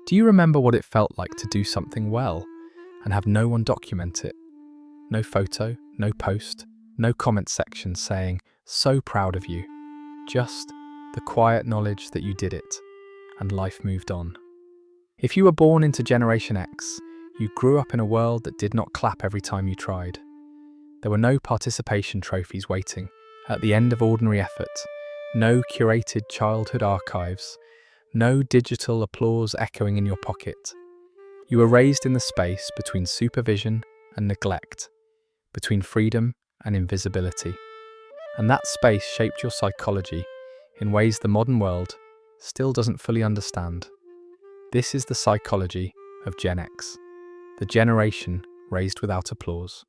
Do you remember what it felt like to do something well and have no one document it? No photo, no post, no comment section saying, "So proud of you." Just the quiet knowledge that you did it, and life moved on. If you were born into Generation X, you grew up in a world that did not clap every time you tried. There were no participation trophies waiting at the end of ordinary effort, no curated childhood archives, no digital applause echoing in your pocket. You were raised in the space between supervision and neglect, between freedom and invisibility. And that space shaped your psychology in ways the modern world still doesn't fully understand. This is the psychology of Gen X, the generation raised without applause.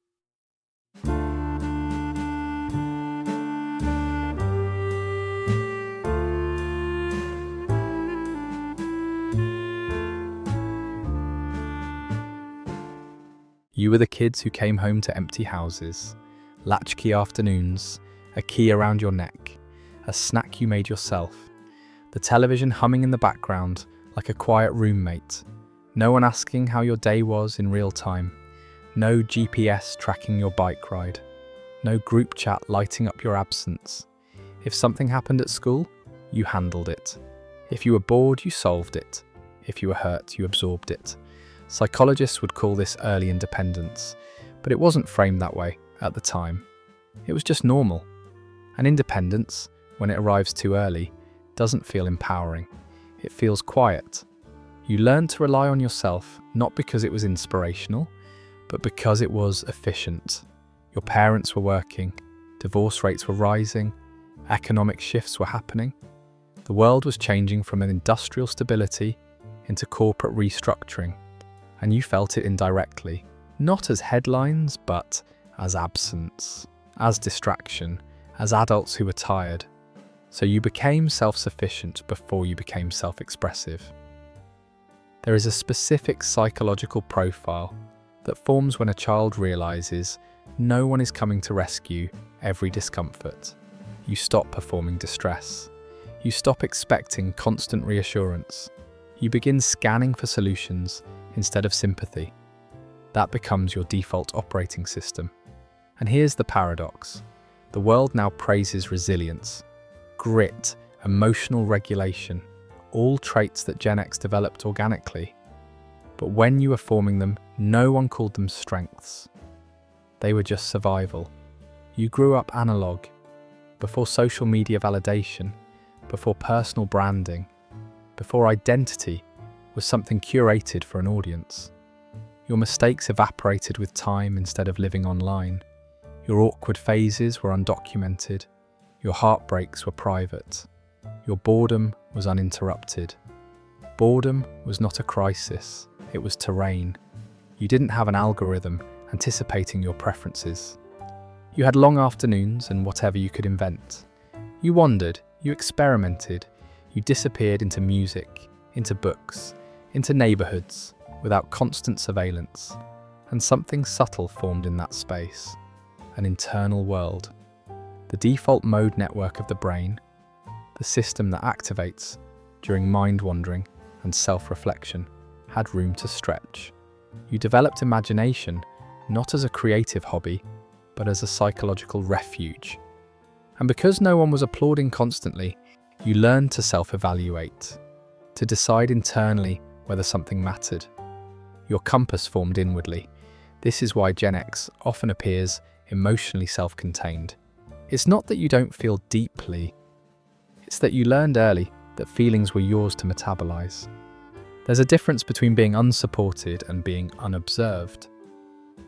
You were the kids who came home to empty houses, latchkey afternoons, a key around your neck, a snack you made yourself, the television humming in the background like a quiet roommate, no one asking how your day was in real time, no GPS tracking your bike ride, no group chat lighting up your absence. If something happened at school, you handled it. If you were bored, you solved it. If you were hurt, you absorbed it. Psychologists would call this early independence, but it wasn't framed that way at the time. It was just normal. And independence, when it arrives too early, doesn't feel empowering. It feels quiet. You learned to rely on yourself, not because it was inspirational, but because it was efficient. Your parents were working, divorce rates were rising, economic shifts were happening. The world was changing from an industrial stability into corporate restructuring. And you felt it indirectly, not as headlines, but as absence, as distraction, as adults who were tired. So you became self-sufficient before you became self-expressive. There is a specific psychological profile that forms when a child realizes no one is coming to rescue every discomfort. You stop performing distress. You stop expecting constant reassurance. You begin scanning for solutions instead of sympathy. That becomes your default operating system. And here's the paradox. The world now praises resilience, grit, emotional regulation, all traits that Gen X developed organically. But when you were forming them, no one called them strengths. They were just survival. You grew up analog, before social media validation, before personal branding, before identity was something curated for an audience. Your mistakes evaporated with time instead of living online. Your awkward phases were undocumented. Your heartbreaks were private. Your boredom was uninterrupted. Boredom was not a crisis, it was terrain. You didn't have an algorithm anticipating your preferences. You had long afternoons and whatever you could invent. You wandered, you experimented, you disappeared into music, into books, into neighborhoods, without constant surveillance. And something subtle formed in that space, an internal world. The default mode network of the brain, the system that activates during mind-wandering and self-reflection, had room to stretch. You developed imagination, not as a creative hobby, but as a psychological refuge. And because no one was applauding constantly, you learned to self-evaluate, to decide internally whether something mattered. Your compass formed inwardly. This is why Gen X often appears emotionally self-contained. It's not that you don't feel deeply, it's that you learned early that feelings were yours to metabolize. There's a difference between being unsupported and being unobserved.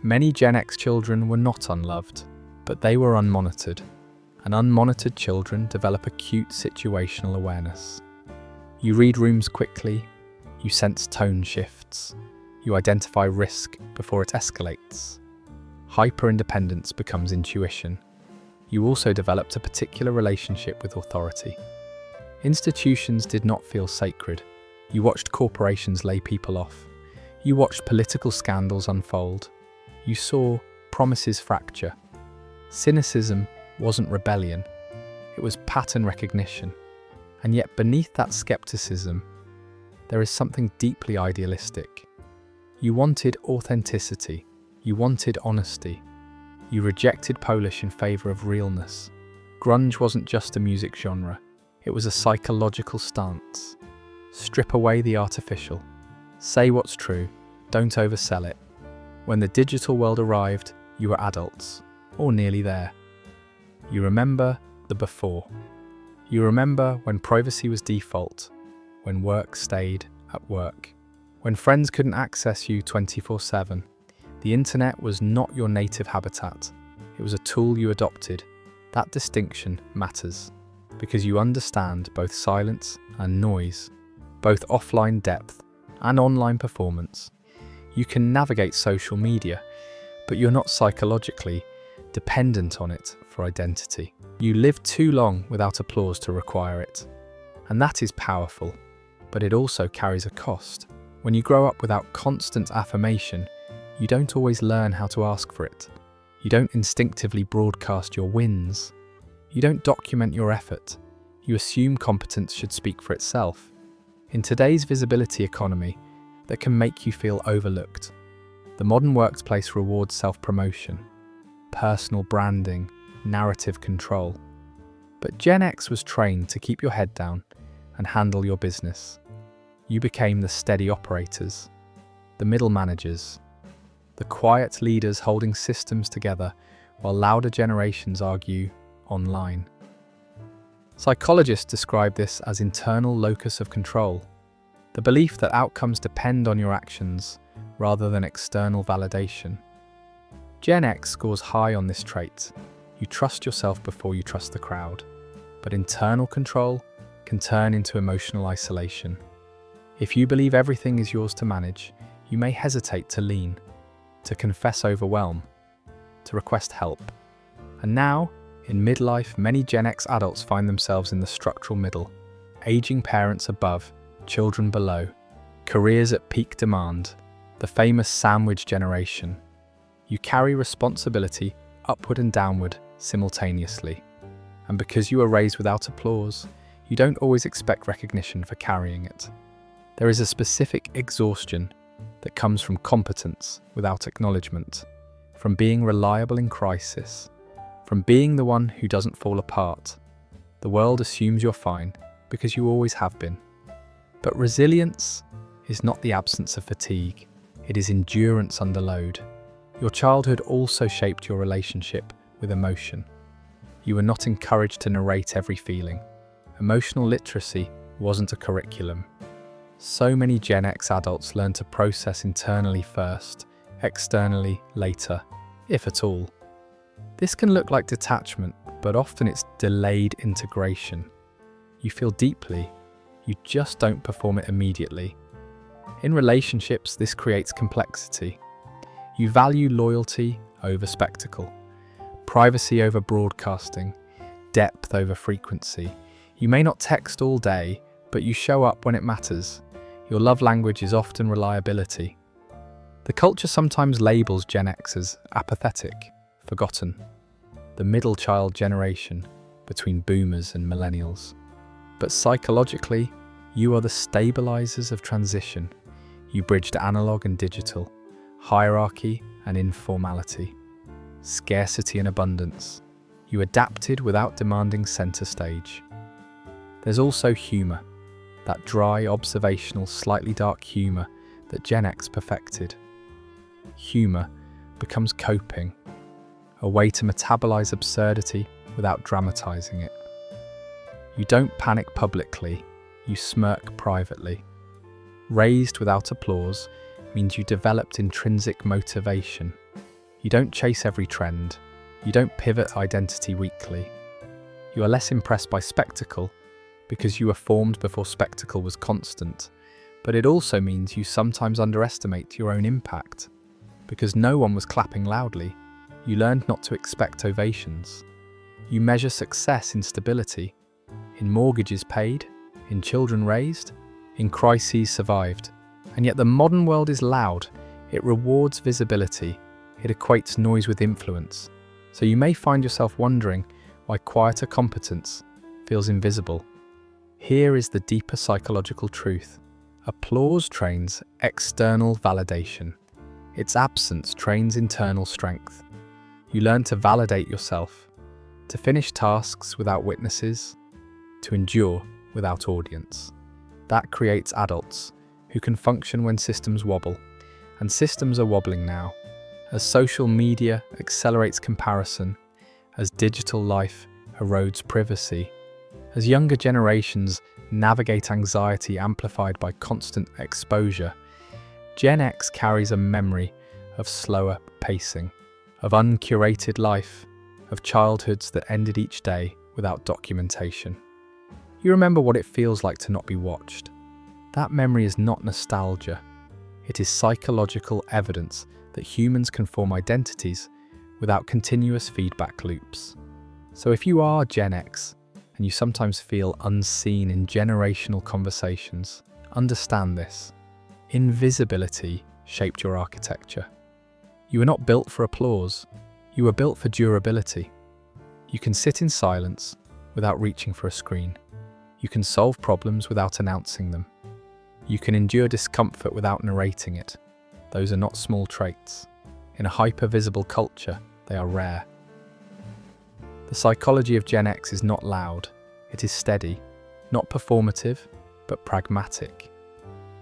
Many Gen X children were not unloved, but they were unmonitored. And unmonitored children develop acute situational awareness. You read rooms quickly, you sense tone shifts, you identify risk before it escalates. Hyper-independence becomes intuition. You also developed a particular relationship with authority. Institutions did not feel sacred. You watched corporations lay people off. You watched political scandals unfold. You saw promises fracture. Cynicism wasn't rebellion, it was pattern recognition. And yet beneath that skepticism, there is something deeply idealistic. You wanted authenticity. You wanted honesty. You rejected polish in favor of realness. Grunge wasn't just a music genre. It was a psychological stance. Strip away the artificial. Say what's true. Don't oversell it. When the digital world arrived, you were adults, or nearly there. You remember the before. You remember when privacy was default, when work stayed at work, when friends couldn't access you 24/7. The internet was not your native habitat. It was a tool you adopted. That distinction matters, because you understand both silence and noise, both offline depth and online performance. You can navigate social media, but you're not psychologically dependent on it for identity. You lived too long without applause to require it. And that is powerful, but it also carries a cost. When you grow up without constant affirmation, you don't always learn how to ask for it. You don't instinctively broadcast your wins. You don't document your effort. You assume competence should speak for itself. In today's visibility economy, that can make you feel overlooked. The modern workplace rewards self-promotion, personal branding, narrative control. But Gen X was trained to keep your head down and handle your business. You became the steady operators, the middle managers, the quiet leaders holding systems together while louder generations argue online. Psychologists describe this as internal locus of control, the belief that outcomes depend on your actions rather than external validation. Gen X scores high on this trait. You trust yourself before you trust the crowd. But internal control can turn into emotional isolation. If you believe everything is yours to manage, you may hesitate to lean, to confess overwhelm, to request help. And now, in midlife, many Gen X adults find themselves in the structural middle, aging parents above, children below, careers at peak demand, the famous sandwich generation. You carry responsibility upward and downward simultaneously. And because you were raised without applause, you don't always expect recognition for carrying it. There is a specific exhaustion that comes from competence without acknowledgement, from being reliable in crisis, from being the one who doesn't fall apart. The world assumes you're fine because you always have been. But resilience is not the absence of fatigue, it is endurance under load. Your childhood also shaped your relationship with emotion. You were not encouraged to narrate every feeling. Emotional literacy wasn't a curriculum. So many Gen X adults learn to process internally first, externally later, if at all. This can look like detachment, but often it's delayed integration. You feel deeply, you just don't perform it immediately. In relationships, this creates complexity. You value loyalty over spectacle, privacy over broadcasting, depth over frequency. You may not text all day, but you show up when it matters. Your love language is often reliability. The culture sometimes labels Gen X as apathetic, forgotten, the middle child generation between boomers and millennials. But psychologically, you are the stabilizers of transition. You bridged analog and digital, hierarchy and informality, scarcity and abundance. You adapted without demanding center stage. There's also humor, that dry, observational, slightly dark humor that Gen X perfected. Humor becomes coping, a way to metabolize absurdity without dramatizing it. You don't panic publicly, you smirk privately. Raised without applause means you developed intrinsic motivation. You don't chase every trend. You don't pivot identity weekly. You are less impressed by spectacle because you were formed before spectacle was constant. But it also means you sometimes underestimate your own impact. Because no one was clapping loudly, you learned not to expect ovations. You measure success in stability, in mortgages paid, in children raised, in crises survived. And yet the modern world is loud. It rewards visibility. It equates noise with influence. So you may find yourself wondering why quieter competence feels invisible. Here is the deeper psychological truth. Applause trains external validation. Its absence trains internal strength. You learn to validate yourself, to finish tasks without witnesses, to endure without audience. That creates adults who can function when systems wobble, and systems are wobbling now. As social media accelerates comparison, as digital life erodes privacy, as younger generations navigate anxiety amplified by constant exposure, Gen X carries a memory of slower pacing, of uncurated life, of childhoods that ended each day without documentation. You remember what it feels like to not be watched. That memory is not nostalgia. It is psychological evidence that humans can form identities without continuous feedback loops. So if you are Gen X and you sometimes feel unseen in generational conversations, understand this. Invisibility shaped your architecture. You were not built for applause. You were built for durability. You can sit in silence without reaching for a screen. You can solve problems without announcing them. You can endure discomfort without narrating it. Those are not small traits. In a hyper-visible culture, they are rare. The psychology of Gen X is not loud. It is steady, not performative, but pragmatic.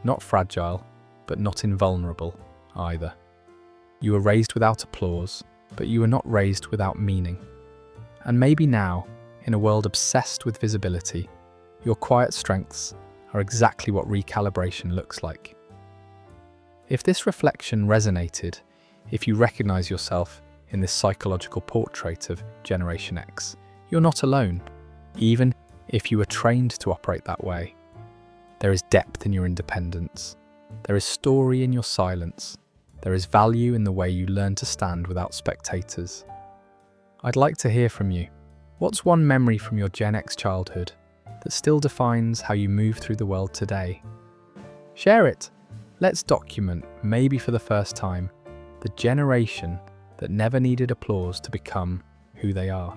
Not fragile, but not invulnerable either. You were raised without applause, but you were not raised without meaning. And maybe now, in a world obsessed with visibility, your quiet strengths are exactly what recalibration looks like. If this reflection resonated, if you recognize yourself in this psychological portrait of Generation X, you're not alone, even if you were trained to operate that way. There is depth in your independence. There is story in your silence. There is value in the way you learn to stand without spectators. I'd like to hear from you. What's one memory from your Gen X childhood that still defines how you move through the world today? Share it. Let's document, maybe for the first time, the generation that never needed applause to become who they are.